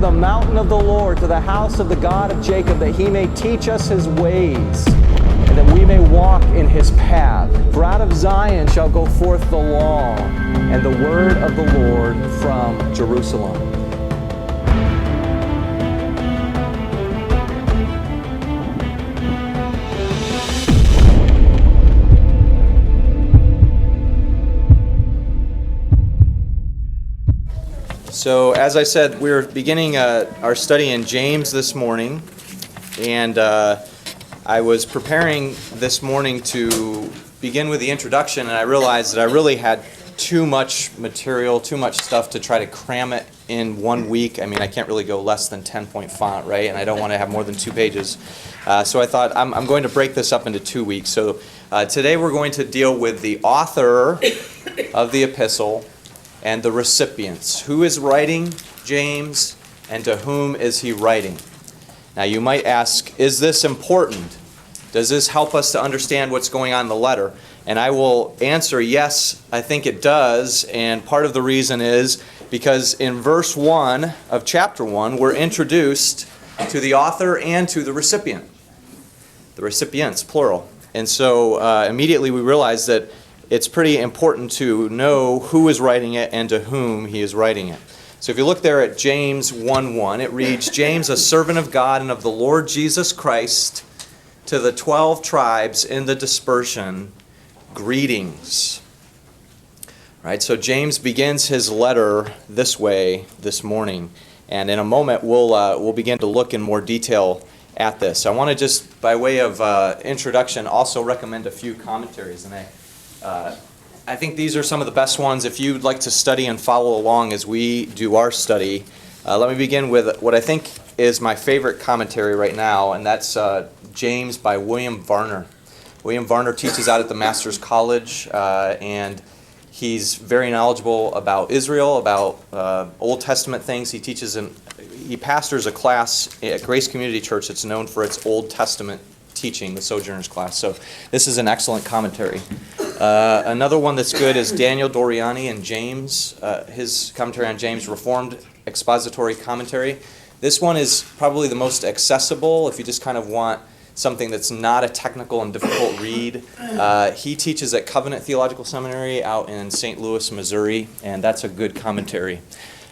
the mountain of the Lord, to the house of the God of Jacob, that he may teach us his ways, and that we may walk in his path. For out of Zion shall go forth the law and the word of the Lord from Jerusalem. So, as I said, we're beginning our study in James this morning, and I was preparing this morning to begin with the introduction, and I realized that I really had too much material, too much stuff to try to cram it in 1 week. I mean, I can't really go less than 10-point font, right? And I don't want to have more than 2 pages. So I thought I'm going to break this up into 2 weeks. So today we're going to deal with the author of the epistle and the recipients. Who is writing James, and to whom is he writing? Now you might ask, is this important? Does this help us to understand what's going on in the letter? And I will answer, yes, I think it does. And part of the reason is because in verse 1 of chapter 1, we're introduced to the author and to the recipient. The recipients, plural. And so immediately we realize that it's pretty important to know who is writing it and to whom he is writing it. So if you look there at James 1:1, it reads, James, a servant of God and of the Lord Jesus Christ, to the 12 tribes in the dispersion, greetings. Right, so James begins his letter this way this morning, and in a moment we'll begin to look in more detail at this. I want to just, by way of introduction, also recommend a few commentaries, and I think these are some of the best ones if you'd like to study and follow along as we do our study. Let me begin with what I think is my favorite commentary right now, and that's James by William Varner. William Varner teaches out at the Master's College, and he's very knowledgeable about Israel, about Old Testament things. He pastors a class at Grace Community Church that's known for its Old Testament teaching, the Sojourners class. So this is an excellent commentary. Another one that's good is Daniel Doriani and James, his commentary on James, Reformed Expository Commentary. This one is probably the most accessible if you just kind of want something that's not a technical and difficult read. He teaches at Covenant Theological Seminary out in St. Louis, Missouri, and that's a good commentary.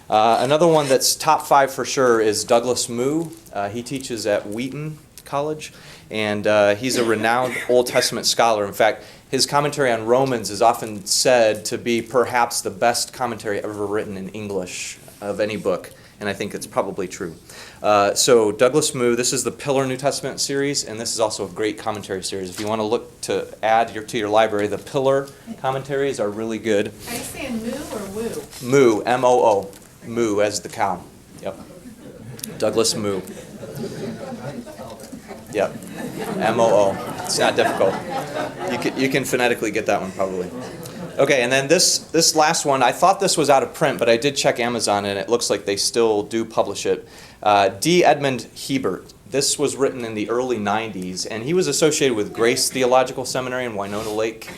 Another one that's top 5 for sure is Douglas Moo. He teaches at Wheaton College, and he's a renowned Old Testament scholar. In fact, his commentary on Romans is often said to be perhaps the best commentary ever written in English of any book, and I think it's probably true. So Douglas Moo, this is the Pillar New Testament series, and this is also a great commentary series. If you want to look to add to your library, the Pillar commentaries are really good. Are you saying moo or woo? Moo, M-O-O, moo as the cow. Yep. Douglas Moo. Yep. M-O-O. It's not difficult. You can phonetically get that one probably. Okay, and then this last one, I thought this was out of print, but I did check Amazon, and it looks like they still do publish it. D. Edmund Hebert. This was written in the early 90s, and he was associated with Grace Theological Seminary in Winona Lake,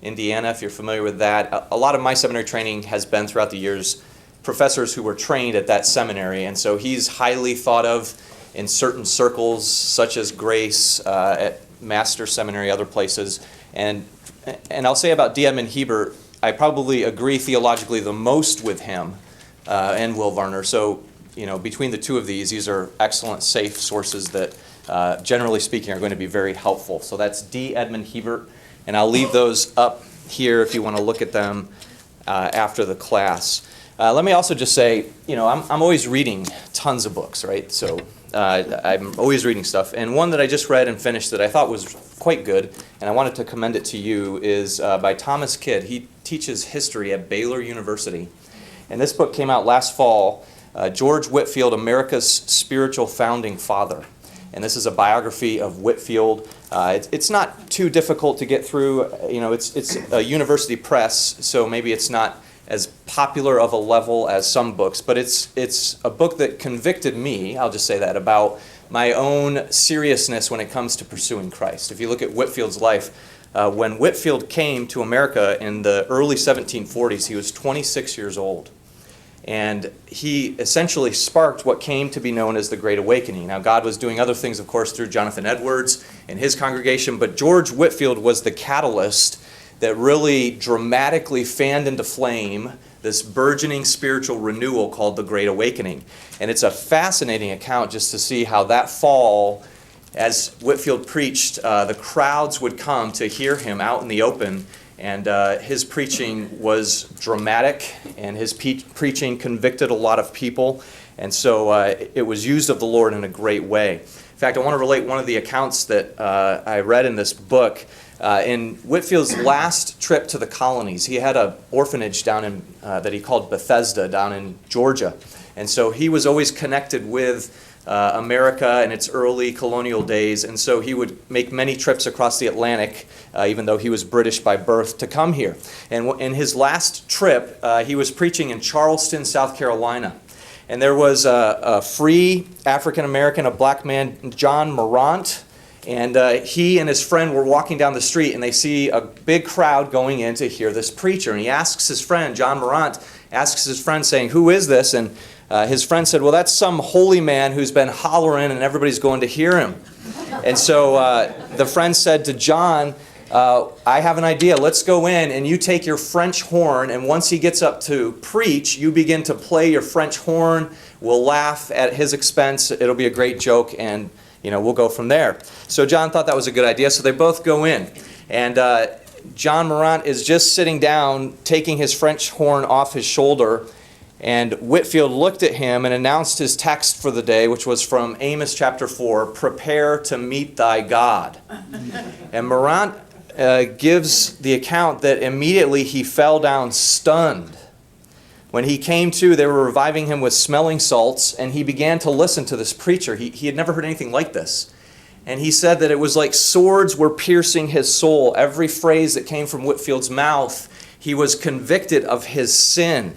Indiana, if you're familiar with that. A lot of my seminary training has been throughout the years professors who were trained at that seminary, and so he's highly thought of in certain circles, such as Grace, at Master Seminary, other places. And I'll say about D. Edmund Hebert, I probably agree theologically the most with him and Will Varner. So, between the two of these are excellent, safe sources that, generally speaking, are going to be very helpful. So that's D. Edmund Hebert, and I'll leave those up here if you want to look at them after the class. Let me also just say, I'm always reading tons of books, right? So I'm always reading stuff. And one that I just read and finished that I thought was quite good, and I wanted to commend it to you, is by Thomas Kidd. He teaches history at Baylor University. And this book came out last fall, George Whitefield, America's Spiritual Founding Father. And this is a biography of Whitefield. It's not too difficult to get through. It's a university press, so maybe it's not as popular of a level as some books, but it's a book that convicted me, I'll just say that, about my own seriousness when it comes to pursuing Christ. If you look at Whitefield's life, when Whitefield came to America in the early 1740s, he was 26 years old. And he essentially sparked what came to be known as the Great Awakening. Now, God was doing other things, of course, through Jonathan Edwards and his congregation, but George Whitefield was the catalyst that really dramatically fanned into flame this burgeoning spiritual renewal called the Great Awakening. And it's a fascinating account just to see how that fall, as Whitefield preached, the crowds would come to hear him out in the open. And his preaching was dramatic, and his preaching convicted a lot of people. And so it was used of the Lord in a great way. In fact, I want to relate one of the accounts that I read in this book. In Whitefield's last trip to the colonies, he had an orphanage down in that he called Bethesda down in Georgia. And so he was always connected with America in its early colonial days, and so he would make many trips across the Atlantic, even though he was British by birth, to come here. And in his last trip, he was preaching in Charleston, South Carolina. And there was a free African-American, a black man, John Morant, and he and his friend were walking down the street, and they see a big crowd going in to hear this preacher. And he asks his friend, John Morant, asks his friend, saying, "Who is this?" And his friend said, "Well, that's some holy man who's been hollering and everybody's going to hear him." And so the friend said to John, "I have an idea. Let's go in and you take your French horn, and once he gets up to preach, you begin to play your French horn. We'll laugh at his expense. It'll be a great joke, and we'll go from there." So John thought that was a good idea, so they both go in. And John Morant is just sitting down, taking his French horn off his shoulder, and Whitefield looked at him and announced his text for the day, which was from Amos chapter 4, "Prepare to meet thy God." And Morant gives the account that immediately he fell down stunned. When he came to, they were reviving him with smelling salts, and he began to listen to this preacher. He had never heard anything like this. And he said that it was like swords were piercing his soul. Every phrase that came from Whitefield's mouth, he was convicted of his sin.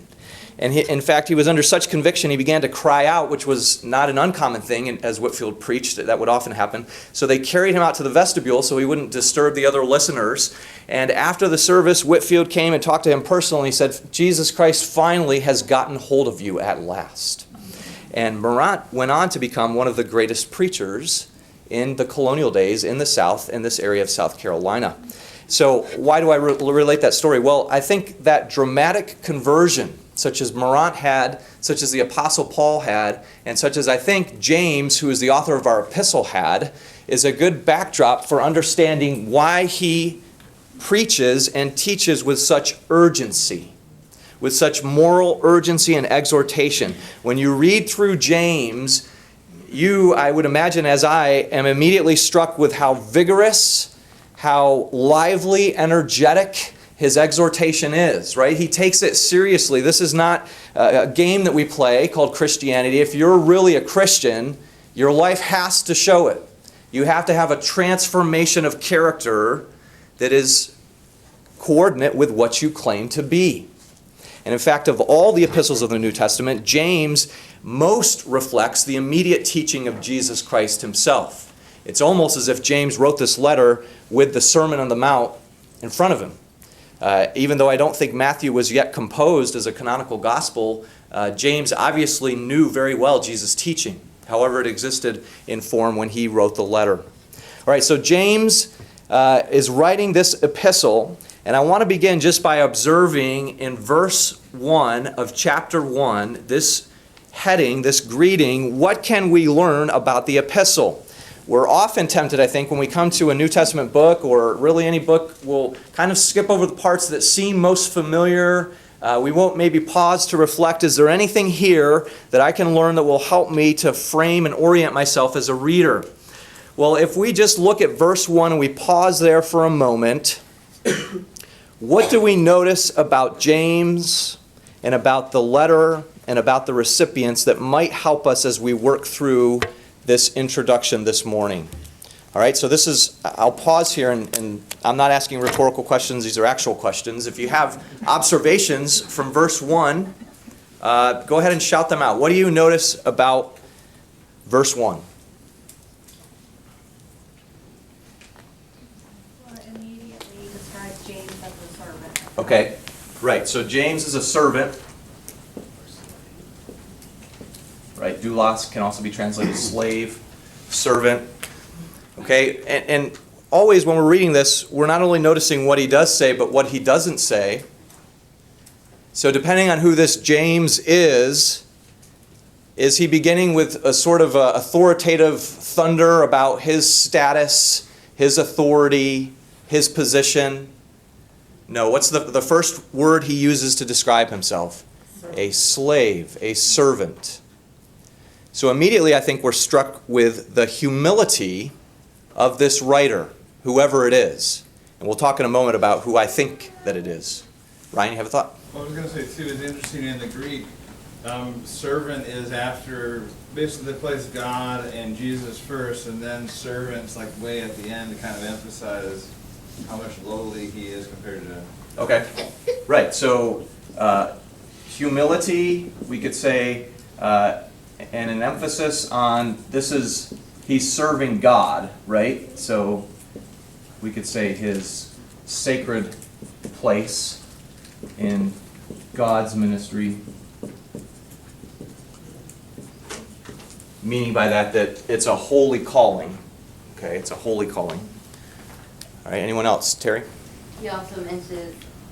And in fact, he was under such conviction, he began to cry out, which was not an uncommon thing, and as Whitefield preached, that would often happen. So they carried him out to the vestibule so he wouldn't disturb the other listeners. And after the service, Whitefield came and talked to him personally. He said, "Jesus Christ finally has gotten hold of you at last." And Morant went on to become one of the greatest preachers in the colonial days in the South, in this area of South Carolina. So why do I relate that story? Well, I think that dramatic conversion, such as Morant had, such as the Apostle Paul had, and such as I think James, who is the author of our epistle, had, is a good backdrop for understanding why he preaches and teaches with such urgency, with such moral urgency and exhortation. When you read through James, you, I would imagine, as I am immediately struck with how vigorous, how lively, energetic his exhortation is, right? He takes it seriously. This is not a game that we play called Christianity. If you're really a Christian, your life has to show it. You have to have a transformation of character that is coordinate with what you claim to be. And in fact, of all the epistles of the New Testament, James most reflects the immediate teaching of Jesus Christ himself. It's almost as if James wrote this letter with the Sermon on the Mount in front of him. Even though I don't think Matthew was yet composed as a canonical gospel, James obviously knew very well Jesus' teaching, however it existed in form when he wrote the letter. All right, so James is writing this epistle, and I want to begin just by observing in verse 1 of chapter 1, this heading, this greeting, what can we learn about the epistle? We're often tempted, I think, when we come to a New Testament book, or really any book, we'll kind of skip over the parts that seem most familiar. We won't maybe pause to reflect, is there anything here that I can learn that will help me to frame and orient myself as a reader? Well, if we just look at verse 1 and we pause there for a moment, what do we notice about James and about the letter and about the recipients that might help us as we work through this introduction this morning? All right, so this is, I'll pause here, and I'm not asking rhetorical questions, these are actual questions. If you have observations from verse 1, go ahead and shout them out. What do you notice about verse 1? Well, immediately describes James as a servant. Okay, right, so James is a servant. doulos can also be translated slave, servant. Okay, and always when we're reading this, we're not only noticing what he does say, but what he doesn't say. So depending on who this James is he beginning with a sort of authoritative thunder about his status, his authority, his position? No, what's the first word he uses to describe himself? A slave, a servant. So immediately I think we're struck with the humility of this writer, whoever it is. And we'll talk in a moment about who I think that it is. Ryan, you have a thought? Well, I was going to say, too, it's interesting in the Greek, servant is after, basically they place God and Jesus first, and then servant's like way at the end to kind of emphasize how much lowly he is compared to... Okay, right. So humility, we could say, and an emphasis on he's serving God, right? So we could say his sacred place in God's ministry. Meaning by that it's a holy calling. Okay, it's a holy calling. All right, anyone else? Terry? He also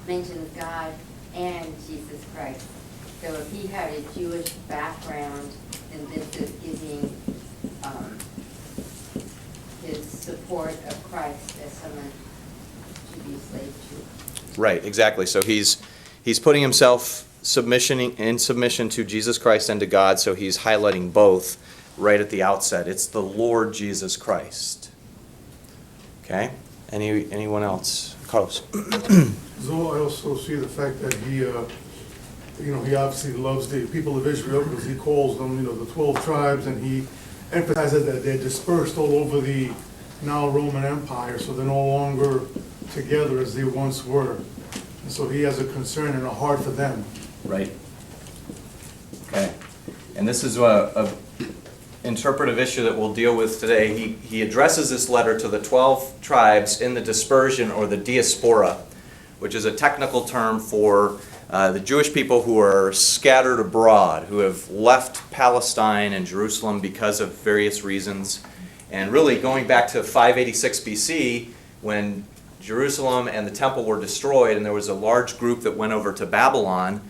mentions God and Jesus Christ. So if he had a Jewish background, then this is giving his support of Christ as someone to be slave to. Right, exactly. So he's putting himself in submission to Jesus Christ and to God, so he's highlighting both right at the outset. It's the Lord Jesus Christ. Okay? Anyone else? Carlos. So I also see the fact that he obviously loves the people of Israel because he calls them, the 12 tribes, and he emphasizes that they're dispersed all over the now Roman Empire, so they're no longer together as they once were. And so he has a concern and a heart for them. Right. Okay. And this is a interpretive issue that we'll deal with today. He addresses this letter to the 12 tribes in the dispersion or the diaspora, which is a technical term for the Jewish people who are scattered abroad, who have left Palestine and Jerusalem because of various reasons. And really going back to 586 BC, when Jerusalem and the temple were destroyed and there was a large group that went over to Babylon,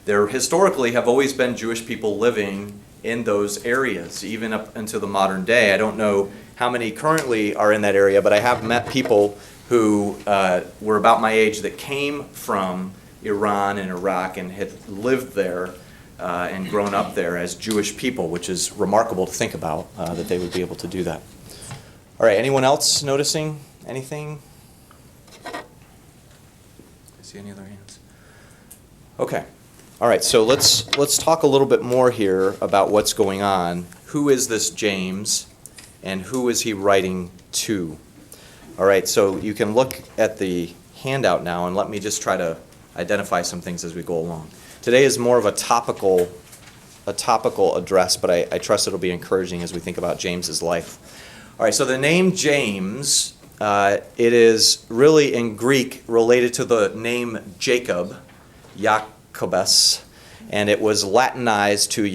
there historically have always been Jewish people living in those areas, even up until the modern day. I don't know how many currently are in that area, but I have met people who were about my age that came from Iran and Iraq and had lived there and grown up there as Jewish people, which is remarkable to think about, that they would be able to do that. All right, anyone else noticing anything? I see any other hands? Okay. All right, so let's talk a little bit more here about what's going on. Who is this James, and who is he writing to? All right, so you can look at the handout now, and let me just try to identify some things as we go along. Today is more of a topical address, but I trust it'll be encouraging as we think about James's life. All right, so the name James, it is really in Greek related to the name Jacob, Jacobus, and it was Latinized to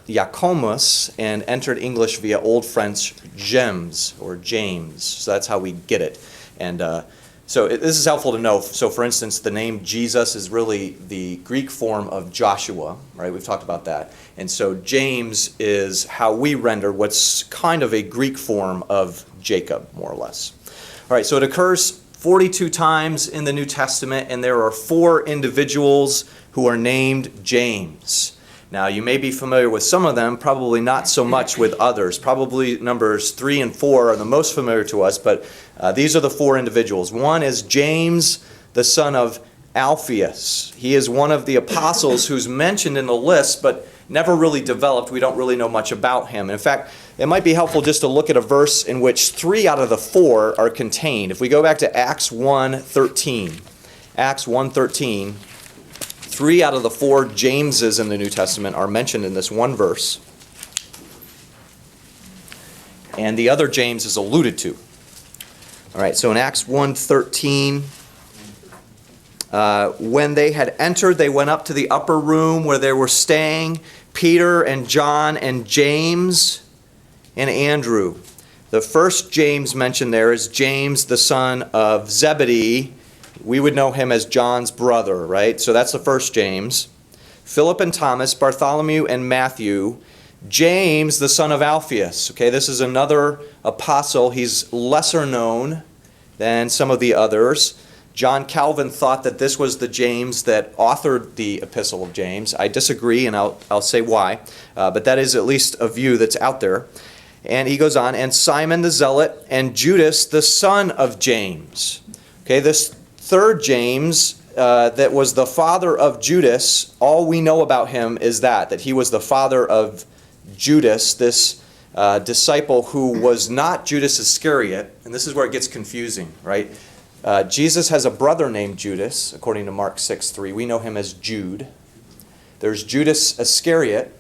Jacomus and entered English via Old French James or James. So that's how we get it. And this is helpful to know. So for instance, the name Jesus is really the Greek form of Joshua, right? We've talked about that. And so James is how we render what's kind of a Greek form of Jacob, more or less. All right, so it occurs 42 times in the New Testament, and there are 4 individuals who are named James. Now, you may be familiar with some of them, probably not so much with others. Probably numbers 3 and 4 are the most familiar to us, but these are the 4 individuals. One is James, the son of Alphaeus. He is one of the apostles who's mentioned in the list, but never really developed. We don't really know much about him. In fact, it might be helpful just to look at a verse in which 3 out of the 4 are contained. If we go back to Acts 1:13, Acts 1:13, 3 out of the 4 Jameses in the New Testament are mentioned in this one verse. And the other James is alluded to. All right, so in Acts 1:13, when they had entered, they went up to the upper room where they were staying. Peter and John and James and Andrew. The first James mentioned there is James, the son of Zebedee. We would know him as John's brother, right? So that's the first James. Philip and Thomas, Bartholomew and Matthew, James, the son of Alphaeus. Okay, this is another apostle. He's lesser known than some of the others. John Calvin thought that this was the James that authored the Epistle of James. I disagree, and I'll say why. But that is at least a view that's out there. And he goes on, and Simon the Zealot, and Judas, the son of James. Okay, this third James that was the father of Judas, all we know about him is that he was the father of Judas, this disciple who was not Judas Iscariot. And this is where it gets confusing, right? Jesus has a brother named Judas, according to Mark 6:3. We know him as Jude. There's Judas Iscariot,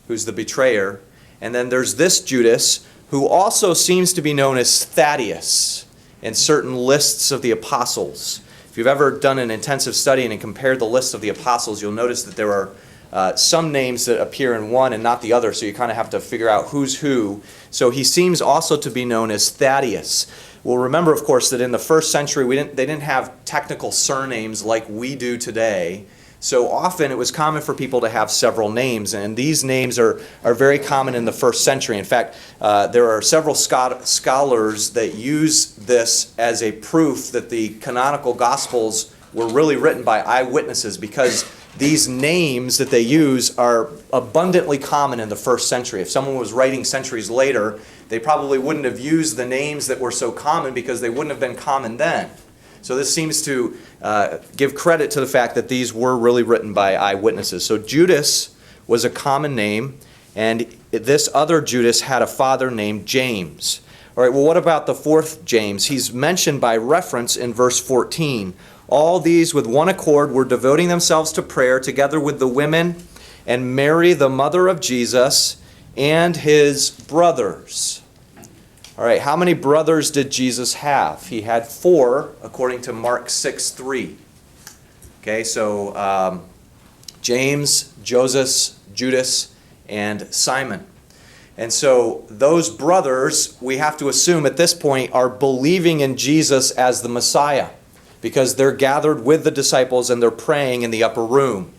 who's the betrayer. And then there's this Judas, who also seems to be known as Thaddeus in certain lists of the apostles. If you've ever done an intensive study and compared the list of the apostles, you'll notice that there are some names that appear in one and not the other, so you kind of have to figure out who's who. So he seems also to be known as Thaddeus. Well, remember, of course, that in the first century, they didn't have technical surnames like we do today. So often it was common for people to have several names, and these names are very common in the first century. In fact, there are several scholars that use this as a proof that the canonical Gospels were really written by eyewitnesses, because these names that they use are abundantly common in the first century. If someone was writing centuries later, they probably wouldn't have used the names that were so common because they wouldn't have been common then. So this seems to give credit to the fact that these were really written by eyewitnesses. So Judas was a common name, and this other Judas had a father named James. All right, well, what about the fourth James? He's mentioned by reference in verse 14. All these with one accord were devoting themselves to prayer together with the women and Mary, the mother of Jesus, and his brothers. All right, how many brothers did Jesus have? He had 4, according to Mark 6:3. Okay, so James, Joseph, Judas, and Simon. And so those brothers, we have to assume at this point, are believing in Jesus as the Messiah, because they're gathered with the disciples and they're praying in the upper room.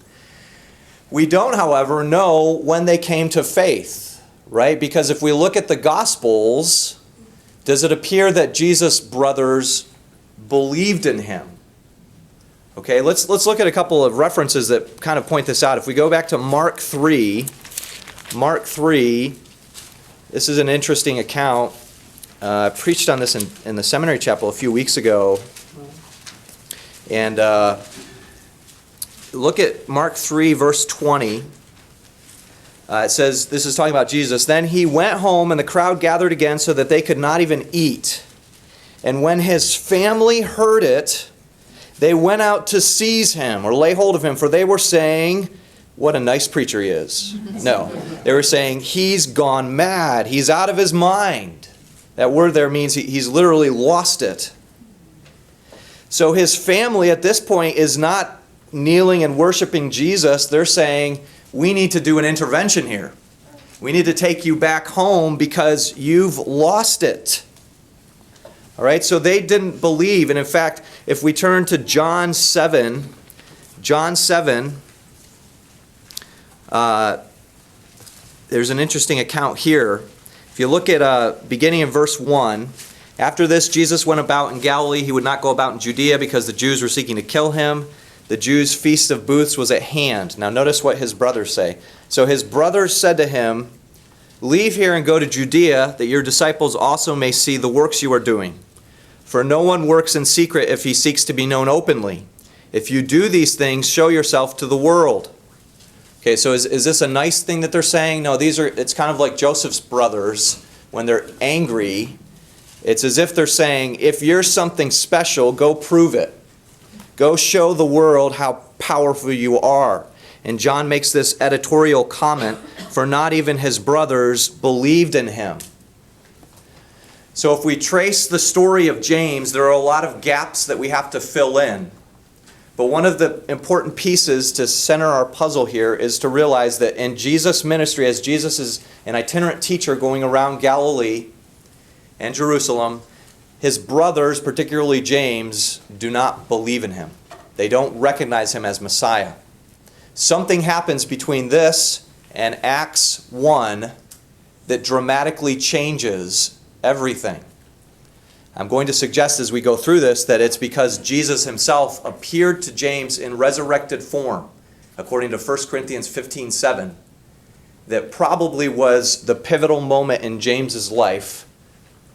We don't, however, know when they came to faith, right? Because if we look at the Gospels, does it appear that Jesus' brothers believed in him? Okay, let's look at a couple of references that kind of point this out. If we go back to Mark 3, this is an interesting account. I preached on this in the seminary chapel a few weeks ago. And look at Mark 3, verse 20. It says, this is talking about Jesus. Then he went home, and the crowd gathered again so that they could not even eat. And when his family heard it, they went out to seize him or lay hold of him, for they were saying, what a nice preacher he is. No, they were saying, he's gone mad. He's out of his mind. That word there means he's literally lost it. So his family at this point is not kneeling and worshiping Jesus. They're saying, we need to do an intervention here. We need to take you back home because you've lost it. All right, so they didn't believe. And in fact, if we turn to John 7, there's an interesting account here. If you look at beginning in verse 1, after this, Jesus went about in Galilee. He would not go about in Judea because the Jews were seeking to kill him. The Jews' feast of booths was at hand. Now notice what his brothers say. So his brothers said to him, leave here and go to Judea, that your disciples also may see the works you are doing. For no one works in secret if he seeks to be known openly. If you do these things, show yourself to the world. Okay, so is this a nice thing that they're saying? No, it's kind of like Joseph's brothers when they're angry. It's as if they're saying, if you're something special, go prove it. Go show the world how powerful you are. And John makes this editorial comment, for not even his brothers believed in him. So if we trace the story of James, there are a lot of gaps that we have to fill in. But one of the important pieces to center our puzzle here is to realize that in Jesus' ministry, as Jesus is an itinerant teacher going around Galilee and Jerusalem, his brothers, particularly James, do not believe in him. They don't recognize him as Messiah. Something happens between this and Acts 1 that dramatically changes everything. I'm going to suggest as we go through this that it's because Jesus himself appeared to James in resurrected form, according to 1 Corinthians 15:7, that probably was the pivotal moment in James's life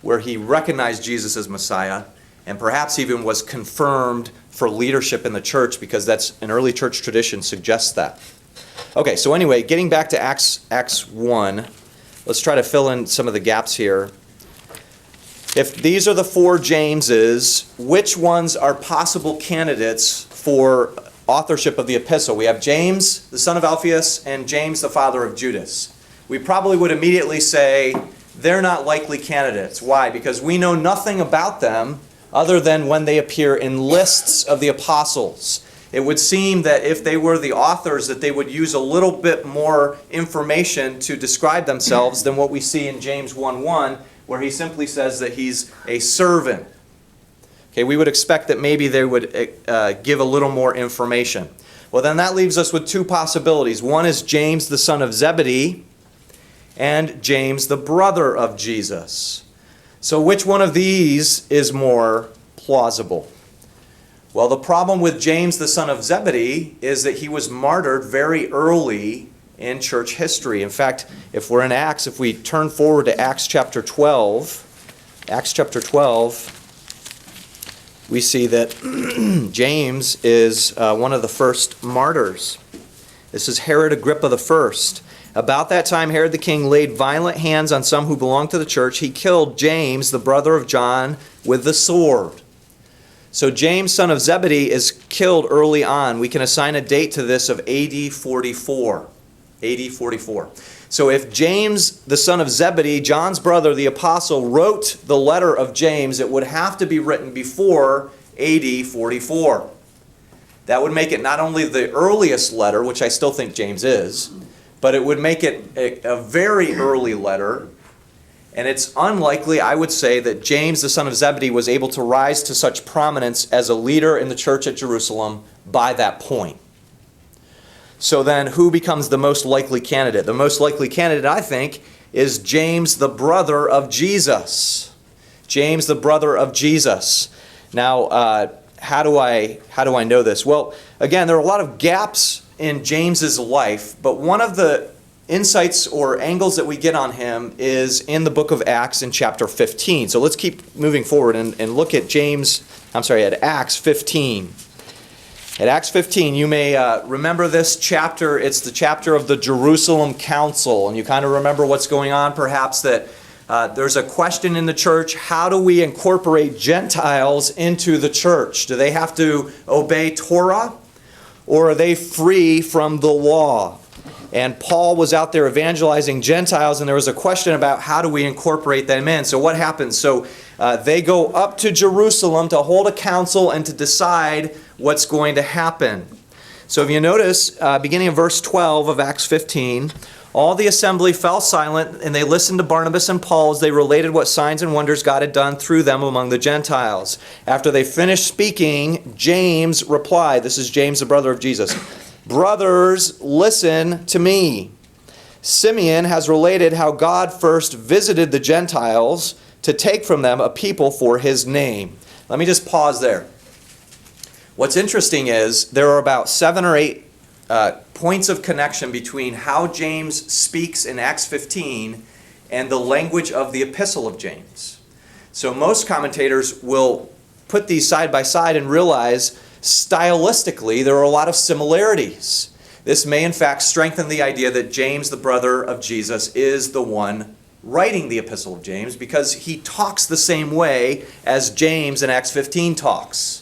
where he recognized Jesus as Messiah and perhaps even was confirmed for leadership in the church, because that's an early church tradition suggests that. Okay, so anyway, getting back to Acts 1, let's try to fill in some of the gaps here. If these are the four Jameses, which ones are possible candidates for authorship of the epistle? We have James, the son of Alphaeus, and James, the father of Judas. We probably would immediately say they're not likely candidates. Why? Because we know nothing about them other than when they appear in lists of the apostles. It would seem that if they were the authors, that they would use a little bit more information to describe themselves than what we see in James 1:1, where he simply says that he's a servant. Okay, we would expect that maybe they would give a little more information. Well, then that leaves us with two possibilities. One is James, the son of Zebedee, and James, the brother of Jesus. So which one of these is more plausible? Well, the problem with James, the son of Zebedee, is that he was martyred very early in church history. In fact, if we're in Acts, if we turn forward to Acts chapter 12, we see that James is one of the first martyrs. This is Herod Agrippa I. About that time, Herod the king laid violent hands on some who belonged to the church. He killed James, the brother of John, with the sword. So James, son of Zebedee, is killed early on. We can assign a date to this of AD 44. AD 44. So if James, the son of Zebedee, John's brother, the apostle, wrote the letter of James, it would have to be written before AD 44. That would make it not only the earliest letter, which I still think James is, but it would make it a very early letter. And it's unlikely, I would say, that James, the son of Zebedee, was able to rise to such prominence as a leader in the church at Jerusalem by that point. So then, who becomes the most likely candidate? The most likely candidate, I think, is James, the brother of Jesus. James, the brother of Jesus. Now, how do I know this? Well, again, there are a lot of gaps in James's life, but one of the insights or angles that we get on him is in the book of Acts in chapter 15. So let's keep moving forward and look at at Acts 15. At Acts 15, you may remember this chapter. It's the chapter of the Jerusalem Council, and you kind of remember what's going on, perhaps, that there's a question in the church: how do we incorporate Gentiles into the church? Do they have to obey Torah, or are they free from the law? And Paul was out there evangelizing Gentiles, and there was a question about how do we incorporate them in. So what happens? So they go up to Jerusalem to hold a council and to decide what's going to happen. So if you notice, beginning in verse 12 of Acts 15, all the assembly fell silent, and they listened to Barnabas and Paul as they related what signs and wonders God had done through them among the Gentiles. After they finished speaking, James replied, this is James, the brother of Jesus, "Brothers, listen to me. Simeon has related how God first visited the Gentiles to take from them a people for his name." Let me just pause there. What's interesting is there are about 7 or 8 points of connection between how James speaks in Acts 15 and the language of the epistle of James. So most commentators will put these side by side and realize stylistically there are a lot of similarities. This may in fact strengthen the idea that James, the brother of Jesus, is the one writing the epistle of James, because he talks the same way as James in Acts 15 talks.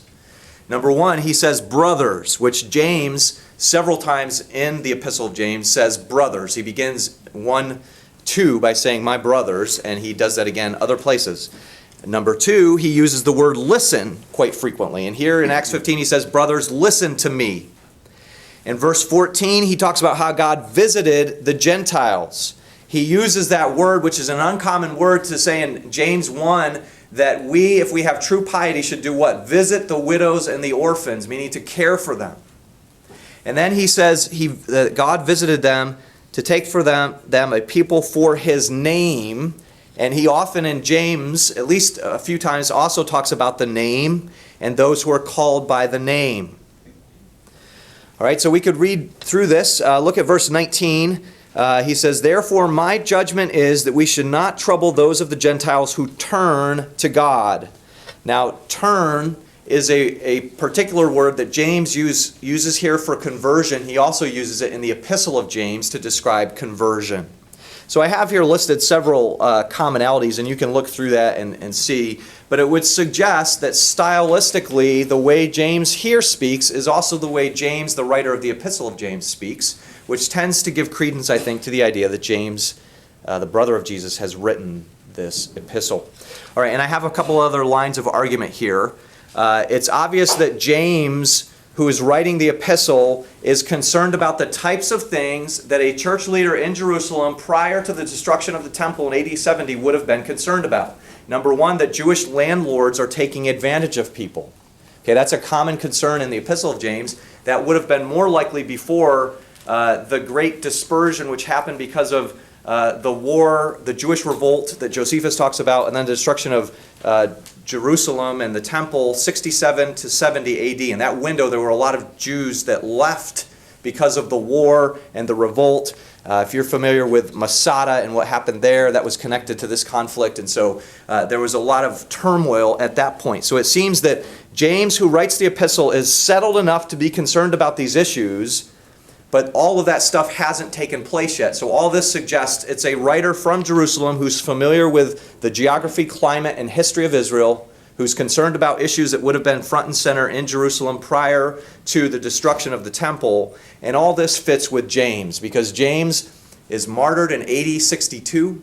Number one, he says brothers, which James several times in the epistle of James says brothers. He begins 1:2 by saying my brothers, and he does that again other places. Number two, he uses the word listen quite frequently. And here in Acts 15 he says, brothers, listen to me. In verse 14 he talks about how God visited the Gentiles. He uses that word, which is an uncommon word, to say in James 1 that we, if we have true piety, should do what? Visit the widows and the orphans, meaning to care for them. And then he says that God visited them to take for them a people for his name. And he often in James, at least a few times, also talks about the name and those who are called by the name. All right, so we could read through this. Look at verse 19. He says, therefore my judgment is that we should not trouble those of the Gentiles who turn to God. Now, turn is a particular word that James uses here for conversion. He also uses it in the epistle of James to describe conversion. So I have here listed several commonalities, and you can look through that and see. But it would suggest that stylistically, the way James here speaks is also the way James, the writer of the epistle of James, speaks, which tends to give credence, I think, to the idea that James, the brother of Jesus, has written this epistle. All right, and I have a couple other lines of argument here. It's obvious that James, who is writing the epistle, is concerned about the types of things that a church leader in Jerusalem prior to the destruction of the temple in AD 70 would have been concerned about. Number one, that Jewish landlords are taking advantage of people. Okay, that's a common concern in the epistle of James. That would have been more likely before the great dispersion which happened because of the war, the Jewish revolt that Josephus talks about, and then the destruction of Jerusalem and the temple, 67 to 70 AD. In that window, there were a lot of Jews that left because of the war and the revolt. If you're familiar with Masada and what happened there, that was connected to this conflict. And so there was a lot of turmoil at that point. So it seems that James, who writes the epistle, is settled enough to be concerned about these issues, but all of that stuff hasn't taken place yet. So all this suggests it's a writer from Jerusalem who's familiar with the geography, climate, and history of Israel, who's concerned about issues that would have been front and center in Jerusalem prior to the destruction of the temple. And all this fits with James, because James is martyred in AD 62.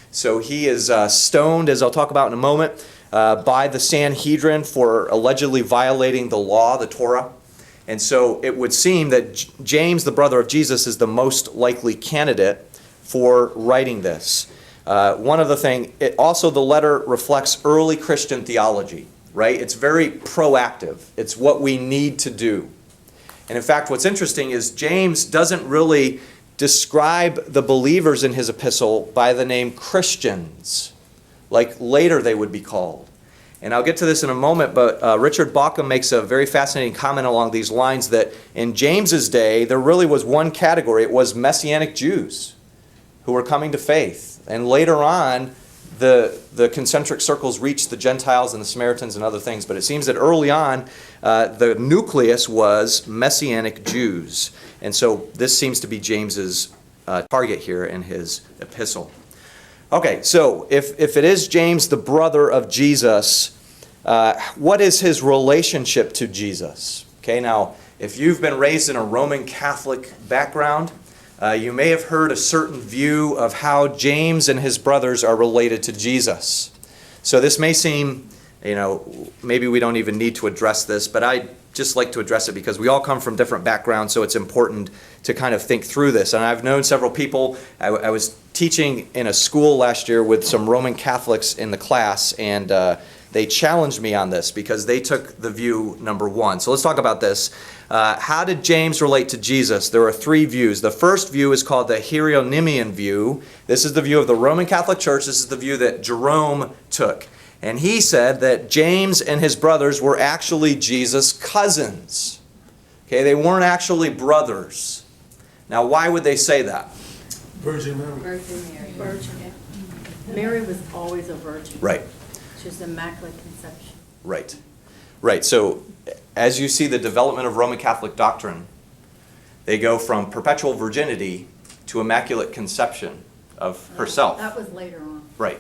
So he is stoned, as I'll talk about in a moment, by the Sanhedrin for allegedly violating the law, the Torah. And so it would seem that James, the brother of Jesus, is the most likely candidate for writing this. One other thing, also the letter reflects early Christian theology, right? It's very proactive. It's what we need to do. And in fact, what's interesting is James doesn't really describe the believers in his epistle by the name Christians, like later they would be called. And I'll get to this in a moment, but Richard Bauckham makes a very fascinating comment along these lines that in James's day, there really was one category. It was Messianic Jews who were coming to faith. And later on, the concentric circles reached the Gentiles and the Samaritans and other things. But it seems that early on, the nucleus was Messianic Jews. And so this seems to be James's target here in his epistle. Okay, so if it is James, the brother of Jesus, what is his relationship to Jesus? Okay, now, if you've been raised in a Roman Catholic background, you may have heard a certain view of how James and his brothers are related to Jesus. So this may seem, maybe we don't even need to address this, but I just like to address it because we all come from different backgrounds, so it's important to kind of think through this. And I've known several people. I was teaching in a school last year with some Roman Catholics in the class, and they challenged me on this because they took the view number one. So let's talk about this. How did James relate to Jesus? There are three views. The first view is called the Hieronymian view. This is the view of the Roman Catholic Church. This is the view that Jerome took. And he said that James and his brothers were actually Jesus' cousins. Okay, they weren't actually brothers. Now, why would they say that? Virgin Mary. Virgin Mary. Virgin. Mary was always a virgin. Right. She was immaculate conception. Right. Right. So as you see the development of Roman Catholic doctrine, they go from perpetual virginity to immaculate conception of herself. That was later on. Right.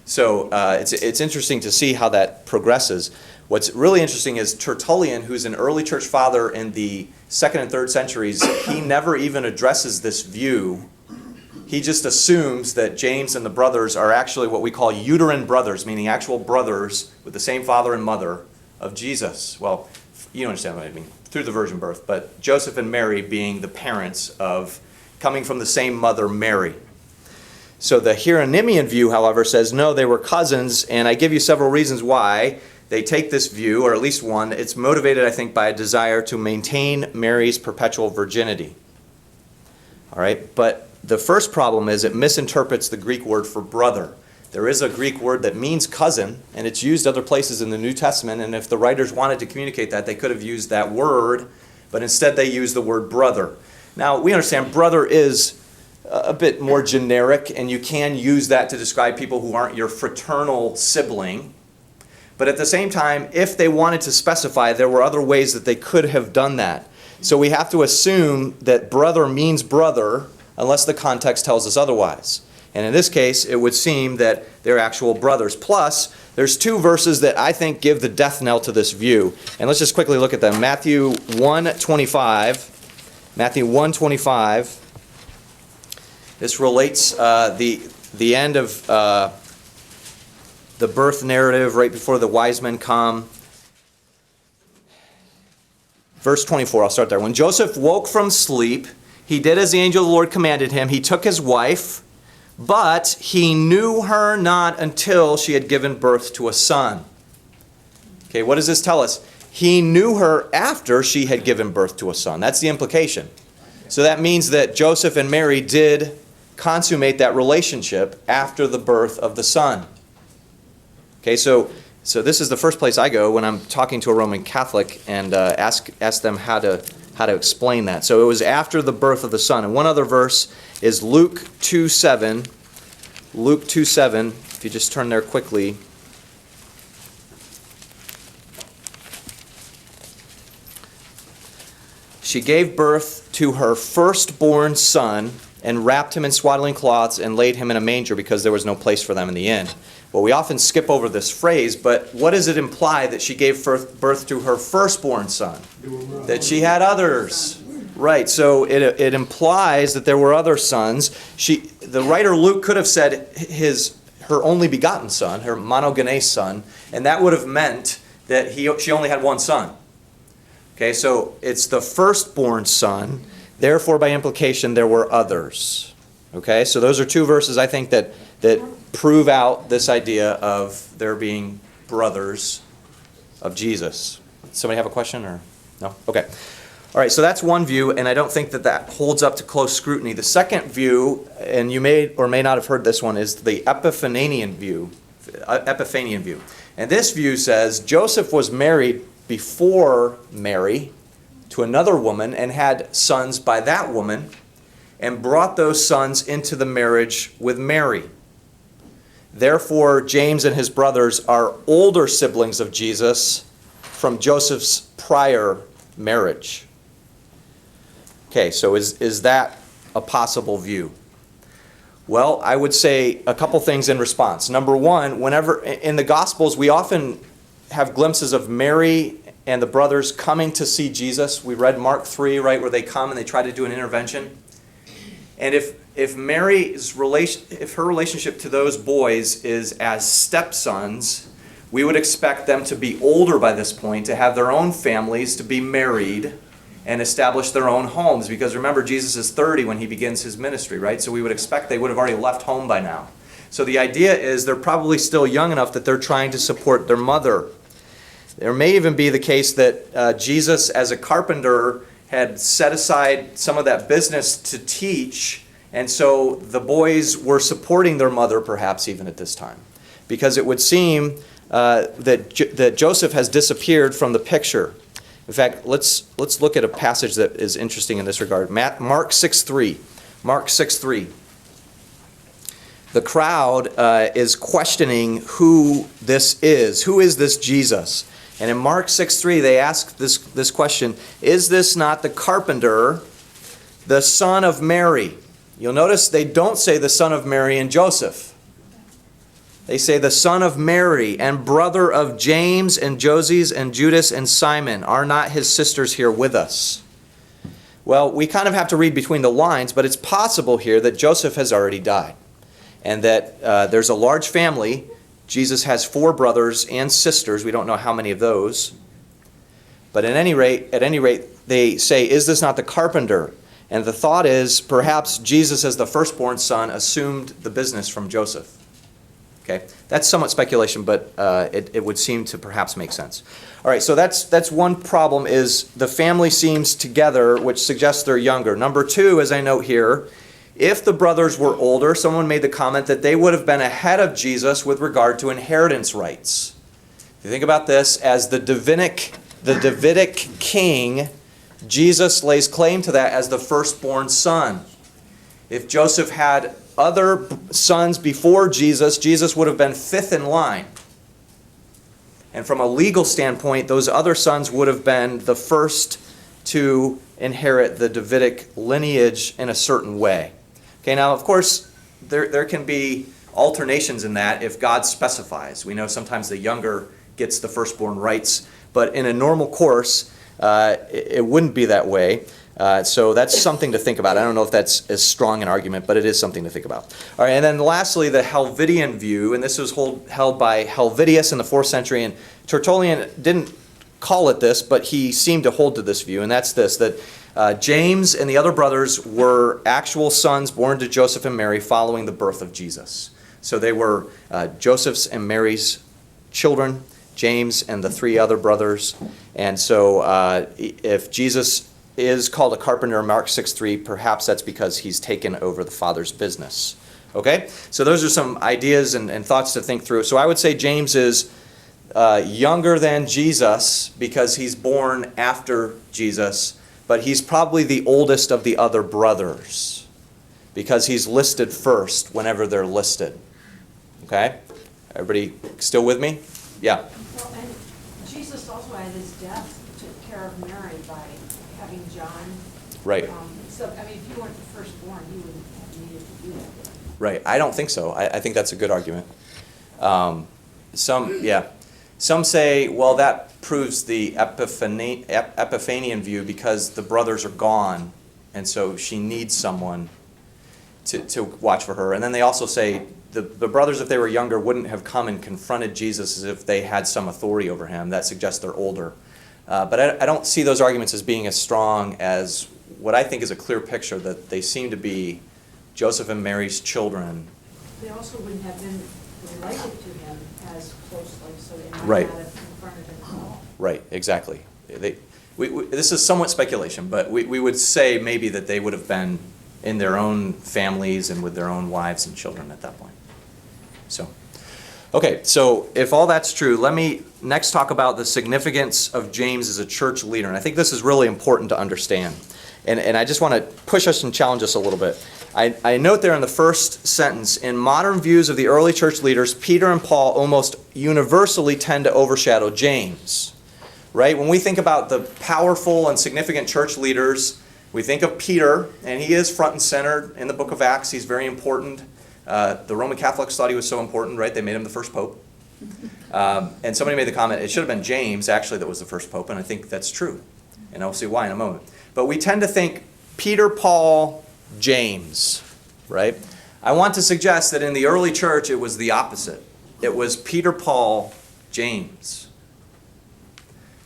So it's interesting to see how that progresses. What's really interesting is Tertullian, who's an early church father in the 2nd and 3rd centuries, he never even addresses this view. he just assumes that James and the brothers are actually what we call uterine brothers, meaning actual brothers with the same father and mother of Jesus. Well, you understand what I mean, through the virgin birth, but Joseph and Mary being the parents of, coming from the same mother, Mary. So the Hieronymian view, however, says no, they were cousins, and I give you several reasons why they take this view, or at least one. It's motivated, I think, by a desire to maintain Mary's perpetual virginity. All right, but the first problem is it misinterprets the Greek word for brother. There is a Greek word that means cousin, and it's used other places in the New Testament, and if the writers wanted to communicate that, they could have used that word, but instead they used the word brother. Now, we understand brother is a bit more generic, and you can use that to describe people who aren't your fraternal sibling. But at the same time, if they wanted to specify, there were other ways that they could have done that. So we have to assume that brother means brother, unless the context tells us otherwise. And in this case, it would seem that they're actual brothers. Plus, there's two verses that I think give the death knell to this view. And let's just quickly look at them. Matthew 1:25. Matthew 1:25. This relates the end of the birth narrative right before the wise men come. Verse 24, I'll start there. When Joseph woke from sleep, he did as the angel of the Lord commanded him. He took his wife, but he knew her not until she had given birth to a son. Okay, what does this tell us? He knew her after she had given birth to a son. That's the implication. So that means that Joseph and Mary did consummate that relationship after the birth of the son. Okay, so this is the first place I go when I'm talking to a Roman Catholic and ask them how to explain that. So it was after the birth of the son. And one other verse is Luke 2:7. Luke 2:7, if you just turn there quickly. She gave birth to her firstborn son and wrapped him in swaddling cloths and laid him in a manger because there was no place for them in the inn. Well, we often skip over this phrase, but what does it imply that she gave birth to her firstborn son? That she had others. Right, so it implies that there were other sons. The writer Luke could have said her only begotten son, her monogenes son, and that would have meant that she only had one son. Okay, so it's the firstborn son. Therefore, by implication, there were others. Okay, so those are two verses I think that prove out this idea of there being brothers of Jesus. Somebody have a question or no? Okay. All right, so that's one view, and I don't think that holds up to close scrutiny. The second view, and you may or may not have heard this one, is the Epiphanian view. And this view says Joseph was married before Mary to another woman and had sons by that woman and brought those sons into the marriage with Mary. Therefore, James and his brothers are older siblings of Jesus from Joseph's prior marriage. Okay, so is that a possible view? Well, I would say a couple things in response. Number one, whenever in the Gospels, we often have glimpses of Mary and the brothers coming to see Jesus. We read Mark 3, right, where they come and they try to do an intervention. And if her relationship to those boys is as stepsons, we would expect them to be older by this point, to have their own families, to be married, and establish their own homes. Because remember, Jesus is 30 when he begins his ministry, right? So we would expect they would have already left home by now. So the idea is they're probably still young enough that they're trying to support their mother. There may even be the case that Jesus, as a carpenter, had set aside some of that business to teach, and so the boys were supporting their mother perhaps even at this time. Because it would seem that Joseph has disappeared from the picture. In fact, let's look at a passage that is interesting in this regard. Mark 6:3. Mark 6:3. The crowd is questioning who this is. Who is this Jesus? And in Mark 6:3, they ask this question, is this not the carpenter, the son of Mary? You'll notice they don't say the son of Mary and Joseph. They say the son of Mary and brother of James and Joses and Judas and Simon. Are not his sisters here with us? Well, we kind of have to read between the lines, but it's possible here that Joseph has already died, and that there's a large family. Jesus has 4 brothers and sisters. We don't know how many of those. But at any rate, they say, "Is this not the carpenter?" And the thought is, perhaps Jesus, as the firstborn son, assumed the business from Joseph. Okay, that's somewhat speculation, but it would seem to perhaps make sense. All right, so that's one problem, is the family seems together, which suggests they're younger. Number 2, as I note here, if the brothers were older, someone made the comment that they would have been ahead of Jesus with regard to inheritance rights. If you think about this, as the Davidic king, Jesus lays claim to that as the firstborn son. If Joseph had other sons before Jesus, Jesus would have been 5th in line. And from a legal standpoint, those other sons would have been the first to inherit the Davidic lineage in a certain way. Okay, now of course, there can be alternations in that if God specifies. We know sometimes the younger gets the firstborn rights, but in a normal course, it wouldn't be that way. So that's something to think about. I don't know if that's as strong an argument, but it is something to think about. All right, and then lastly, the Helvidian view, and this was held by Helvidius in the 4th century, and Tertullian didn't call it this, but he seemed to hold to this view, and that's this, that James and the other brothers were actual sons born to Joseph and Mary following the birth of Jesus. So they were Joseph's and Mary's children, James and the 3 other brothers. And so if Jesus is called a carpenter in Mark 6:3, perhaps that's because he's taken over the Father's business. Okay? So those are some ideas and thoughts to think through. So I would say James is younger than Jesus because he's born after Jesus, but he's probably the oldest of the other brothers because he's listed first whenever they're listed. Okay? Everybody still with me? Yeah. Well, and Jesus also at his death took care of Mary by having John. Right. So, I mean, if you weren't the firstborn, you wouldn't have needed to do that. Right. I don't think so. I think that's a good argument. Some say, well, that proves the Epiphanian view because the brothers are gone, and so she needs someone to watch for her. And then they also say the brothers, if they were younger, wouldn't have come and confronted Jesus as if they had some authority over him. That suggests they're older. But I don't see those arguments as being as strong as what I think is a clear picture that they seem to be Joseph and Mary's children. They also wouldn't have been related to him as closely, so they might Right. not have confronted him at all. Right, exactly. This is somewhat speculation, but we would say maybe that they would have been in their own families and with their own wives and children at that point. So, okay, so if all that's true, let me next talk about the significance of James as a church leader. And I think this is really important to understand. And I just want to push us and challenge us a little bit. I note there in the first sentence, in modern views of the early church leaders, Peter and Paul almost universally tend to overshadow James. Right? When we think about the powerful and significant church leaders, we think of Peter, and he is front and center in the book of Acts. He's very important. The Roman Catholics thought he was so important, right? They made him the first pope. And somebody made the comment, it should have been James, actually, that was the first pope, and I think that's true. And I'll see why in a moment. But we tend to think Peter, Paul, James, right? I want to suggest that in the early church, it was the opposite. It was Peter, Paul, James.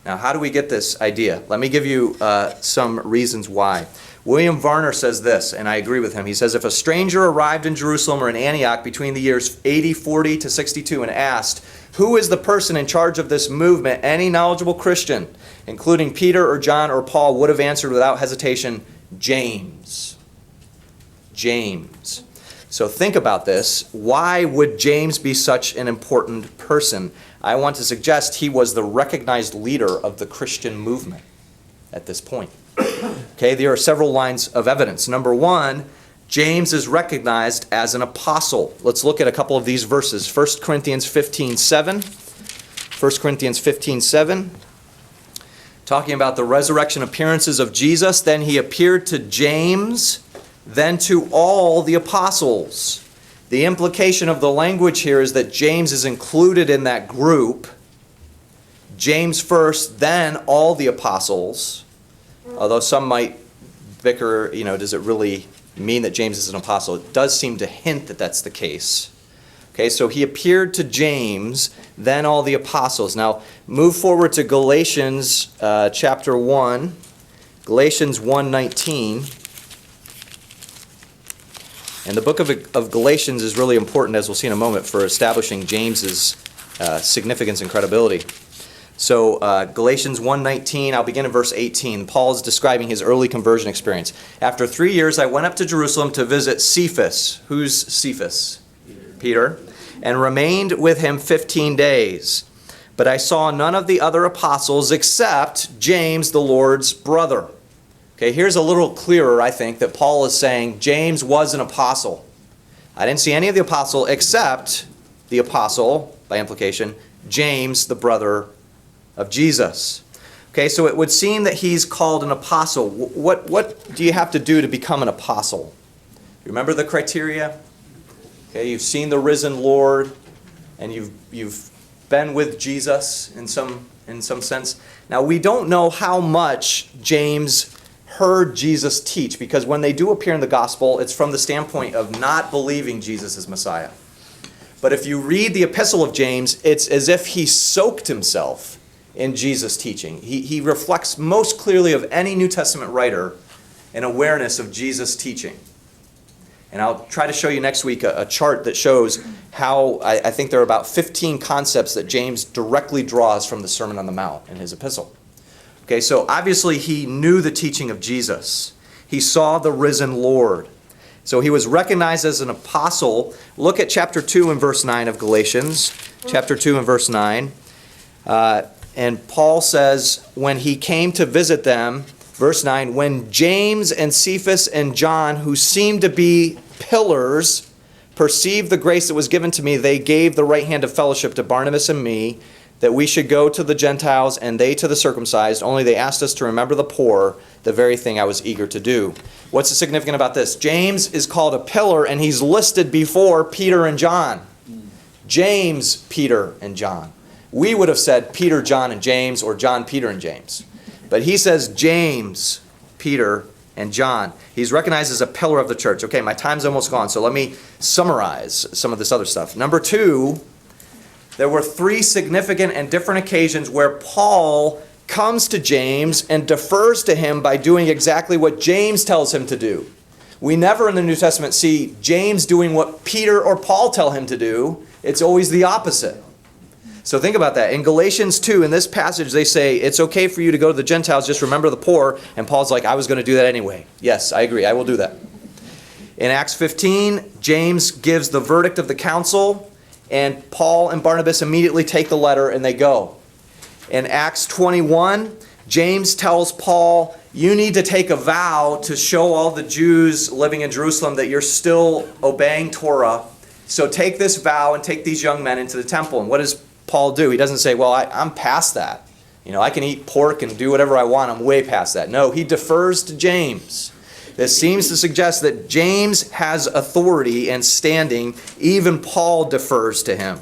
Now, how do we get this idea? Let me give you some reasons why. William Varner says this, and I agree with him. He says, if a stranger arrived in Jerusalem or in Antioch between the years AD 40 to 62 and asked, who is the person in charge of this movement, any knowledgeable Christian, including Peter or John or Paul, would have answered without hesitation, James. James. So think about this. Why would James be such an important person? I want to suggest he was the recognized leader of the Christian movement at this point. Okay, there are several lines of evidence. Number one, James is recognized as an apostle. Let's look at a couple of these verses. 1 Corinthians 15:7. 1 Corinthians 15:7. Talking about the resurrection appearances of Jesus. Then he appeared to James, then to all the apostles. The implication of the language here is that James is included in that group. James first, then all the apostles. Although some might Vicar, does it really mean that James is an apostle? It does seem to hint that that's the case. Okay, so he appeared to James, then all the apostles. Now, move forward to Galatians chapter 1, Galatians 1:19. And the book of Galatians is really important, as we'll see in a moment, for establishing James's significance and credibility. So Galatians 1:19, I'll begin in verse 18. Paul is describing his early conversion experience. After 3 years, I went up to Jerusalem to visit Cephas. Who's Cephas? Peter. And remained with him 15 days. But I saw none of the other apostles except James, the Lord's brother. Okay, here's a little clearer, I think, that Paul is saying James was an apostle. I didn't see any of the apostle except the apostle, by implication, James, the brother of Jesus. Okay, so it would seem that he's called an apostle. What do you have to do to become an apostle? Remember the criteria? Okay, you've seen the risen Lord, and you've been with Jesus in some sense. Now, we don't know how much James heard Jesus teach, because when they do appear in the gospel, it's from the standpoint of not believing Jesus is Messiah. But if you read the epistle of James, it's as if he soaked himself in Jesus' teaching. He reflects most clearly of any New Testament writer an awareness of Jesus' teaching. And I'll try to show you next week a chart that shows how I think there are about 15 concepts that James directly draws from the Sermon on the Mount in his epistle. Okay, so obviously he knew the teaching of Jesus. He saw the risen Lord. So he was recognized as an apostle. Look at chapter 2 and verse 9 of Galatians. Chapter 2 and verse 9. And Paul says, when he came to visit them, verse 9, when James and Cephas and John, who seemed to be pillars, perceived the grace that was given to me, they gave the right hand of fellowship to Barnabas and me, that we should go to the Gentiles and they to the circumcised, only they asked us to remember the poor, the very thing I was eager to do. What's significant about this? James is called a pillar, and he's listed before Peter and John. James, Peter, and John. We would have said Peter, John, and James, or John, Peter, and James. But he says James, Peter, and John. He's recognized as a pillar of the church. Okay, my time's almost gone, so let me summarize some of this other stuff. Number 2, there were 3 significant and different occasions where Paul comes to James and defers to him by doing exactly what James tells him to do. We never in the New Testament see James doing what Peter or Paul tell him to do. It's always the opposite. So think about that. In Galatians 2, in this passage, they say, it's okay for you to go to the Gentiles, just remember the poor. And Paul's like, I was going to do that anyway. Yes, I agree, I will do that. In Acts 15, James gives the verdict of the council, and Paul and Barnabas immediately take the letter and they go. In Acts 21, James tells Paul, you need to take a vow to show all the Jews living in Jerusalem that you're still obeying Torah. So take this vow and take these young men into the temple. And what does Paul do? He doesn't say, well, I'm past that. I can eat pork and do whatever I want. I'm way past that. No, he defers to James. This seems to suggest that James has authority and standing. Even Paul defers to him.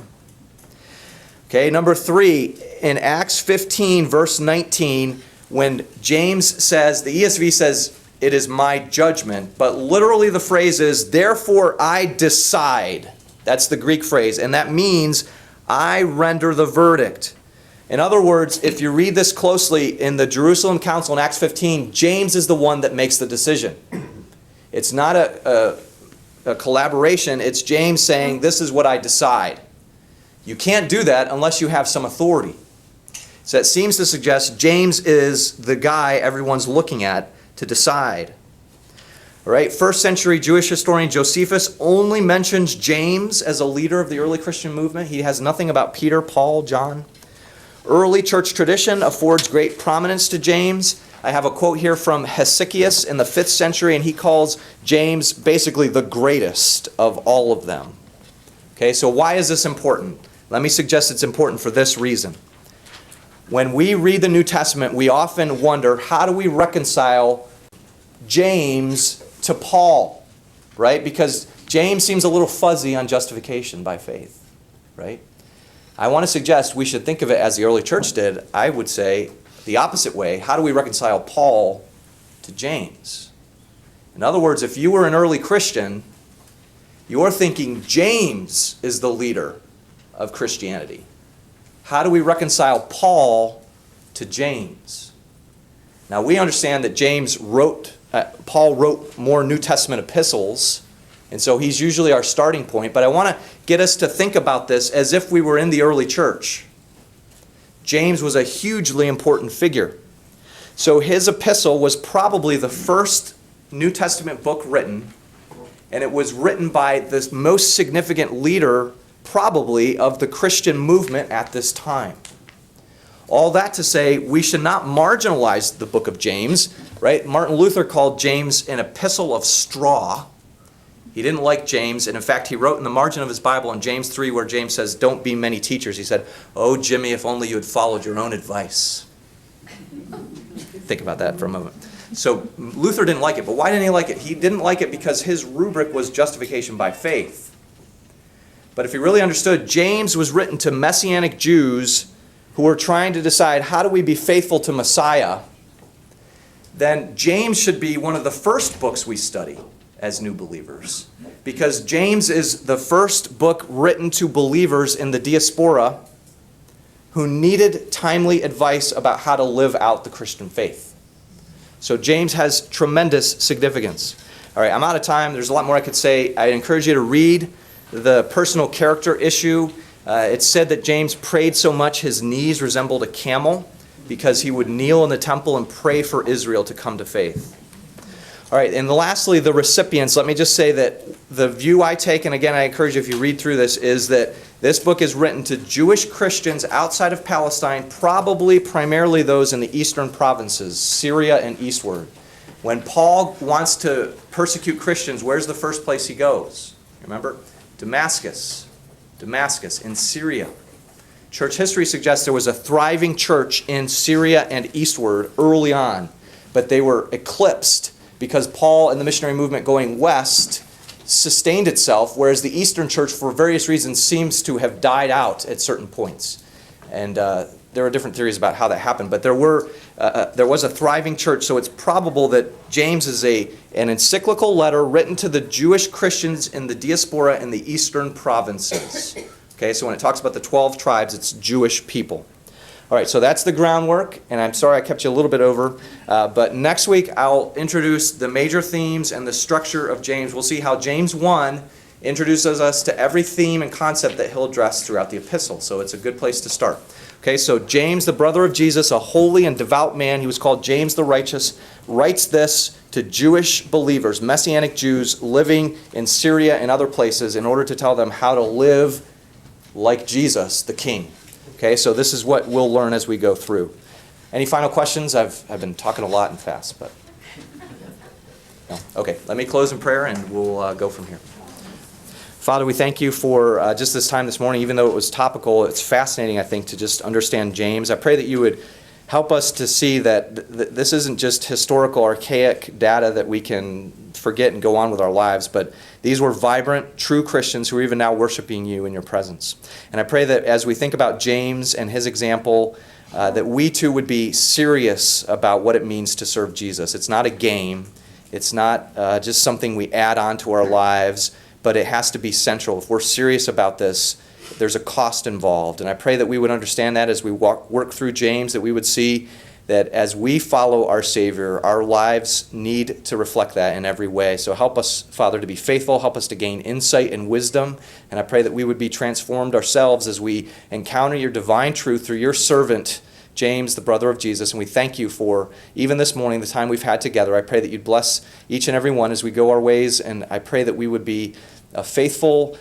Okay, number 3, in Acts 15, verse 19, when James says, the ESV says, it is my judgment, but literally the phrase is, therefore I decide. That's the Greek phrase, and that means I render the verdict. In other words, if you read this closely in the Jerusalem Council in Acts 15, James is the one that makes the decision. It's not a collaboration. It's James saying, this is what I decide. You can't do that unless you have some authority. So it seems to suggest James is the guy everyone's looking at to decide. All right, first century Jewish historian Josephus only mentions James as a leader of the early Christian movement. He has nothing about Peter, Paul, John. Early church tradition affords great prominence to James. I have a quote here from Hesychius in the 5th century, and he calls James basically the greatest of all of them. Okay, so why is this important? Let me suggest it's important for this reason. When we read the New Testament, we often wonder, how do we reconcile James to Paul, right? Because James seems a little fuzzy on justification by faith, right? I want to suggest we should think of it as the early church did. I would say the opposite way. How do we reconcile Paul to James? In other words, if you were an early Christian, you're thinking James is the leader of Christianity. How do we reconcile Paul to James? Now we understand that Paul wrote more New Testament epistles, and so he's usually our starting point, but I want to get us to think about this as if we were in the early church. James was a hugely important figure. So his epistle was probably the first New Testament book written, and it was written by the most significant leader, probably, of the Christian movement at this time. All that to say, we should not marginalize the book of James, right? Martin Luther called James an epistle of straw. He didn't like James, and in fact, he wrote in the margin of his Bible in James 3, where James says, "Don't be many teachers." He said, "Oh, Jimmy, if only you had followed your own advice." Think about that for a moment. So Luther didn't like it, but why didn't he like it? He didn't like it because his rubric was justification by faith. But if he really understood, James was written to Messianic Jews who were trying to decide, how do we be faithful to Messiah? Then James should be one of the first books we study as new believers. Because James is the first book written to believers in the diaspora who needed timely advice about how to live out the Christian faith. So James has tremendous significance. All right, I'm out of time. There's a lot more I could say. I encourage you to read the personal character issue. It's said that James prayed so much his knees resembled a camel because he would kneel in the temple and pray for Israel to come to faith. All right, and lastly, the recipients. Let me just say that the view I take, and again, I encourage you if you read through this, is that this book is written to Jewish Christians outside of Palestine, probably primarily those in the eastern provinces, Syria and eastward. When Paul wants to persecute Christians, where's the first place he goes? Remember? Damascus in Syria. Church history suggests there was a thriving church in Syria and eastward early on, but they were eclipsed because Paul and the missionary movement going west sustained itself, whereas the Eastern church, for various reasons, seems to have died out at certain points. And there are different theories about how that happened, but there was a thriving church, so it's probable that James is an encyclical letter written to the Jewish Christians in the diaspora in the eastern provinces. Okay, so when it talks about the 12 tribes, it's Jewish people. All right, so that's the groundwork, and I'm sorry I kept you a little bit over, but next week I'll introduce the major themes and the structure of James. We'll see how James 1 introduces us to every theme and concept that he'll address throughout the epistle, so it's a good place to start. Okay, so James, the brother of Jesus, a holy and devout man, he was called James the Righteous, writes this to Jewish believers, Messianic Jews living in Syria and other places in order to tell them how to live like Jesus, the King. Okay, so this is what we'll learn as we go through. Any final questions? I've been talking a lot and fast, but no. Okay, let me close in prayer and we'll go from here. Father, we thank you for just this time this morning. Even though it was topical, it's fascinating, I think, to just understand James. I pray that you would help us to see that this isn't just historical, archaic data that we can forget and go on with our lives, but these were vibrant, true Christians who are even now worshiping you in your presence. And I pray that as we think about James and his example, that we too would be serious about what it means to serve Jesus. It's not a game. It's not just something we add on to our lives, but it has to be central. If we're serious about this, there's a cost involved. And I pray that we would understand that as we work through James, that we would see that as we follow our Savior, our lives need to reflect that in every way. So help us, Father, to be faithful. Help us to gain insight and wisdom. And I pray that we would be transformed ourselves as we encounter your divine truth through your servant, James, the brother of Jesus. And we thank you for, even this morning, the time we've had together. I pray that you'd bless each and every one as we go our ways. And I pray that we would be a faithful,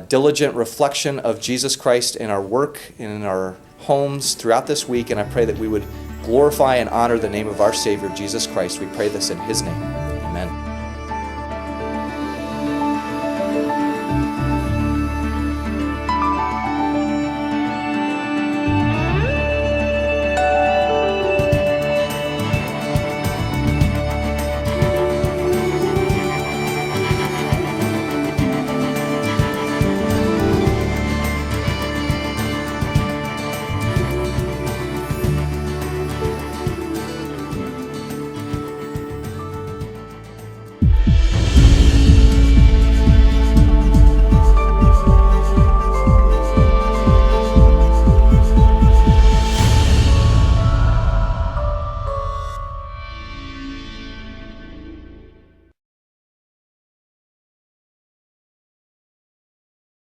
diligent reflection of Jesus Christ in our work and in our homes throughout this week. And I pray that we would glorify and honor the name of our Savior, Jesus Christ. We pray this in his name.